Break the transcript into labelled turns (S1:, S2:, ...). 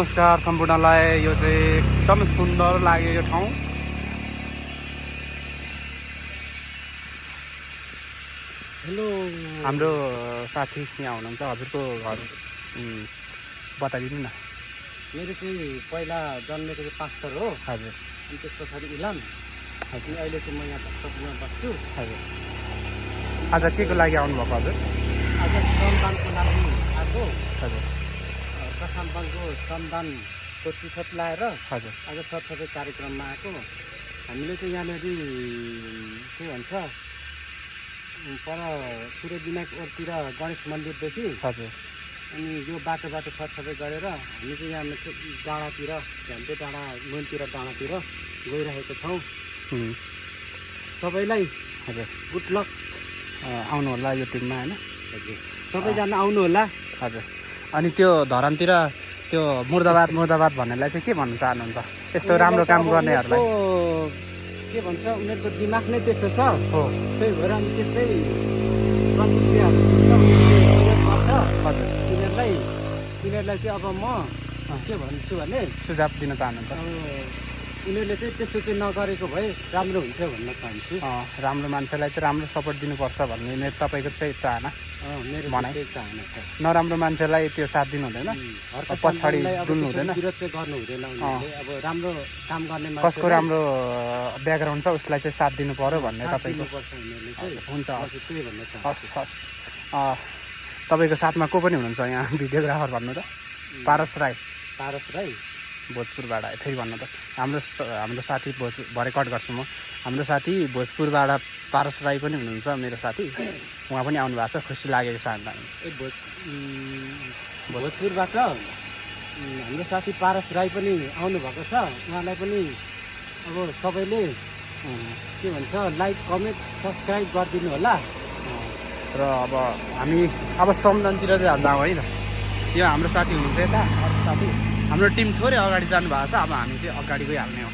S1: नमस्कार सम्पूर्णलाई। यो चाहिँ एकदम सुन्दर लाग्यो यो ठाउँ।
S2: हेलो,
S1: हाम्रो साथी यहाँ हुनुहुन्छ, हजुरको घर बताइदिनु न।
S2: मेरो चाहिँ पहिला जन्मेको चाहिँ पास्टर हो।
S1: हजुर
S2: अनि त्यस पछाडि इलाम। अनि अहिले चाहिँ म यहाँ भक्तपुरमा बस्छु।
S1: हजुर आज के को लागि आउनुभएको हजुर?
S2: आज श्रमदानको लागि आएको।
S1: हजुर
S2: कसाम्पाङको श्रमदानको टी-सर्ट लाएर
S1: हजुर
S2: आज सरसफाइ कार्यक्रममा आएको। हामीले चाहिँ यहाँनिर के भन्छ पर सूर्य विनायक ओरतिर गणेश मन्दिरदेखि
S1: हजुर
S2: अनि यो बाटोबाट सरसफाइ गरेर हामी चाहिँ यहाँ डाँडातिर झन्डै डाँडा मुनतिर डाँडातिर गइरहेको छौँ। सबैलाई
S1: हजुर
S2: गुड लक।
S1: आउनु होला यो टिममा होइन?
S2: हजुर सबैजना आउनु होला।
S1: हजुर अनि त्यो धरानतिर त्यो मुर्दाबाद भन्नेलाई चाहिँ के भन्न चाहनुहुन्छ? यस्तो राम्रो काम गर्नेहरूलाई
S2: के भन्छ, उनीहरूको दिमाग नै त्यस्तो छ
S1: हो।
S2: त्यही भएर अनि त्यस्तै प्रतिक्रियाहरू दिन्छ, उनीहरूले गर्छ।
S1: हजुर
S2: तिनीहरूलाई चाहिँ अब म के भन्छु भने
S1: सुझाव दिन चाहनुहुन्छ?
S2: उनीहरूले चाहिँ त्यस्तो चाहिँ नगरेको भए राम्रो हुन्थ्यो भन्न चाहन्छु।
S1: राम्रो मान्छेलाई चाहिँ राम्रो सपोर्ट दिनुपर्छ भन्ने मेरो तपाईँको चाहिँ चाहना।
S2: मेरो
S1: भनाइ।
S2: त्यही चाहना छ।
S1: नराम्रो मान्छेलाई त्यो साथ दिनु हुँदैन, पछाडि डुल्नु हुँदैन।
S2: विरोध चाहिँ गर्नु हुँदैन उनीहरूले। अब राम्रो काम गर्ने
S1: कसको राम्रो ब्याकग्राउन्ड छ उसलाई चाहिँ साथ दिनु पर्यो भन्ने
S2: साथ
S1: तपाईँको।
S2: दिनुपर्छ उनीहरूले चाहिँ।
S1: हुन्छ हस्
S2: त्यही भन्न चाहन्छु।
S1: हस् हस्। तपाईँको साथमा को पनि हुनुहुन्छ यहाँ भिडियोग्राफर भन्नु त? पारस राई
S2: पारस राई
S1: भोजपुरबाट। फेरि भन्नु त। हाम्रो साथी भरे कट गर्छु म। हाम्रो साथी भोजपुरबाट पारस राई पनि हुनुहुन्छ मेरो साथी। उहाँ पनि आउनु भएको छ, खुसी लागेको छ हामीलाई।
S2: भोजपुरबाट हाम्रो साथी पारस राई पनि आउनुभएको छ। उहाँलाई पनि अब सबैले के भन्छ लाइक कमेन्ट सब्सक्राइब गरिदिनु होला।
S1: र अब हामी अब समदानतिर चाहिँ जाउँ है त। यो हाम्रो साथी हुनुहुन्छ यता, अर्को साथी। हाम्रो टिम थोरै अगाडि जानु भएको छ, अब हामी चाहिँ अगाडि गइहाल्ने हो।